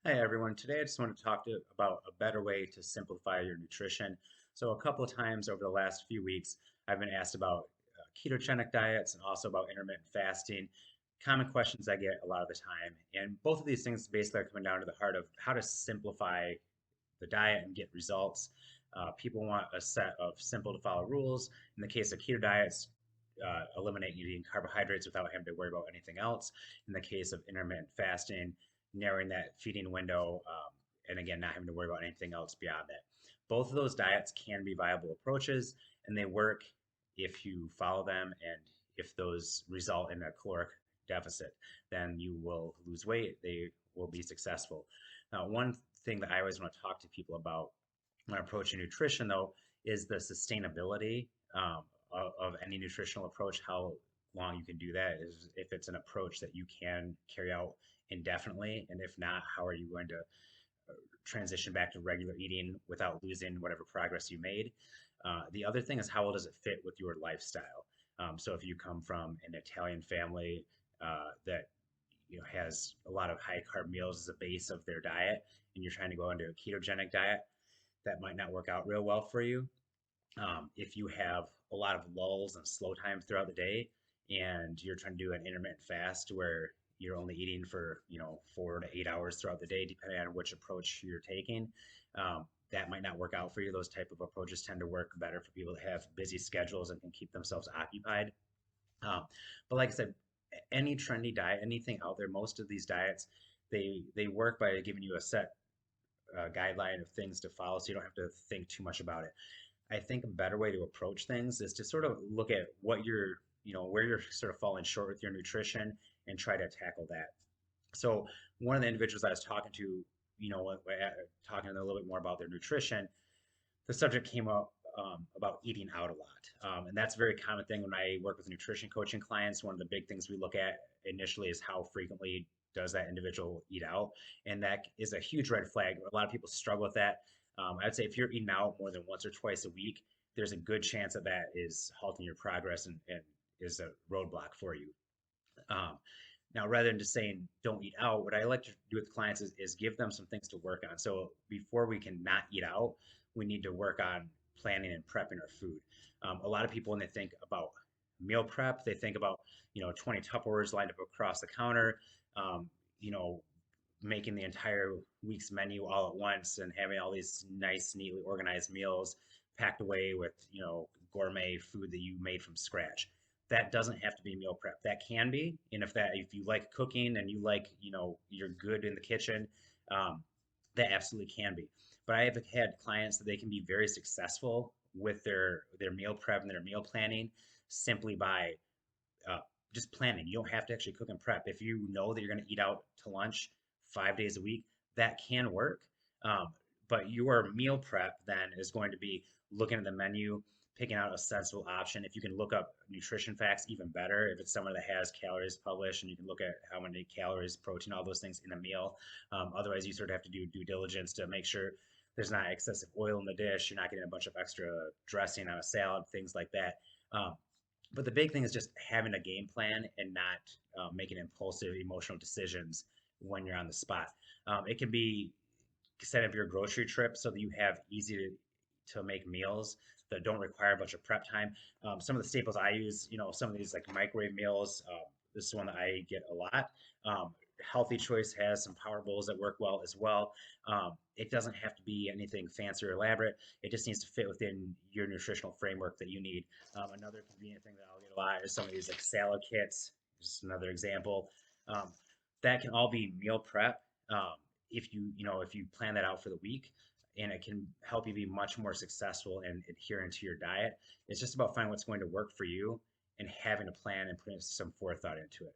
Hi everyone. Today I just want to talk about a better way to simplify your nutrition. So a couple of times over the last few weeks, I've been asked about ketogenic diets and also about intermittent fasting. Common questions I get a lot of the time. And both of these things basically are coming down to the heart of how to simplify the diet and get results. People want a set of simple to follow rules. In the case of keto diets, eliminate eating carbohydrates without having to worry about anything else. In the case of intermittent fasting, narrowing that feeding window, and again, not having to worry about anything else beyond that. Both of those diets can be viable approaches, and they work if you follow them and if those result in a caloric deficit, then you will lose weight. They will be successful. Now, one thing that I always want to talk to people about when approaching nutrition, though, is the sustainability of any nutritional approach. How long you can do that is if it's an approach that you can carry out indefinitely, and if not, how are you going to transition back to regular eating without losing whatever progress you made. The other thing is how well does it fit with your lifestyle? So if you come from an Italian family that has a lot of high carb meals as a base of their diet, and you're trying to go into a ketogenic diet, that might not work out real well for you. If you have a lot of lulls and slow times throughout the day, and you're trying to do an intermittent fast where you're only eating for 4 to 8 hours throughout the day, depending on which approach you're taking, that might not work out for you. Those type of approaches tend to work better for people that have busy schedules and can keep themselves occupied. But like I said, any trendy diet, anything out there, most of these diets, they work by giving you a set guideline of things to follow, so you don't have to think too much about it. I think a better way to approach things is to sort of look at what where you're sort of falling short with your nutrition and try to tackle that. So one of the individuals I was talking to, talking a little bit more about their nutrition, the subject came up about eating out a lot. And that's a very common thing when I work with nutrition coaching clients. One of the big things we look at initially is how frequently does that individual eat out? And that is a huge red flag. A lot of people struggle with that. I'd say if you're eating out more than once or twice a week, there's a good chance that that is halting your progress and is a roadblock for you. Um, Now, rather than just saying don't eat out, what I like to do with clients is give them some things to work on. So before we can not eat out, we need to work on planning and prepping our food. A lot of people, when they think about meal prep, they think about 20 Tupperwares lined up across the counter, um, you know, making the entire week's menu all at once and having all these nice, neatly organized meals packed away with gourmet food that you made from scratch. That doesn't have to be meal prep. That can be, and if you like cooking and you like you're good in the kitchen, um, that absolutely can be. But I have had clients that they can be very successful with their meal prep and their meal planning simply by uh, just planning. You don't have to actually cook and prep. If you know that you're going to eat out to lunch 5 days a week, that can work. Um, but your meal prep then is going to be looking at the menu, picking out a sensible option. If you can look up nutrition facts, even better. If it's someone that has calories published and you can look at how many calories, protein, all those things in a meal. Otherwise, you sort of have to do due diligence to make sure there's not excessive oil in the dish. You're not getting a bunch of extra dressing on a salad, things like that. Um, but the big thing is just having a game plan and not making impulsive emotional decisions when you're on the spot. It can be set up your grocery trip so that you have easy to make meals that don't require a bunch of prep time. Some of the staples I use, some of these like microwave meals. This is one that I get a lot. Healthy Choice has some power bowls that work well as well. It doesn't have to be anything fancy or elaborate. It just needs to fit within your nutritional framework that you need. Another convenient thing that I'll get a lot is some of these like salad kits. Just another example. Um, that can all be meal prep if you plan that out for the week, and it can help you be much more successful in adhering to your diet. It's just about finding what's going to work for you and having a plan and putting some forethought into it.